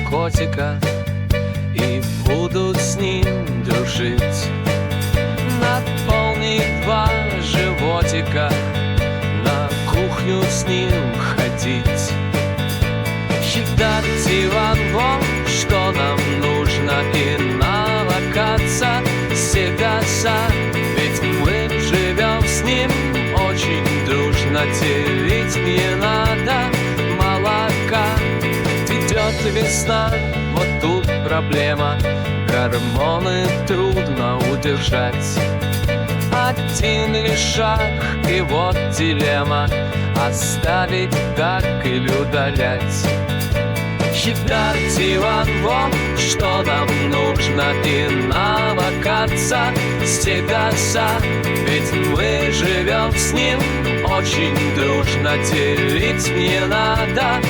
котика и буду с ним дружить. Наполнить 2 животика, на кухню с ним ходить. Считать Иван вон, что нам нужно, и навокаться Сегаса. Ведь мы живем с ним очень дружно, делить не надо молока. Идет весна, вот тут проблема, гормоны трудно удержать. Один лишь шаг, и вот дилемма: оставить так или удалять. Считать Иван вон, что нам нужно, и навокаться Сегаса. Ведь мы живем с ним очень дружно, делить не надо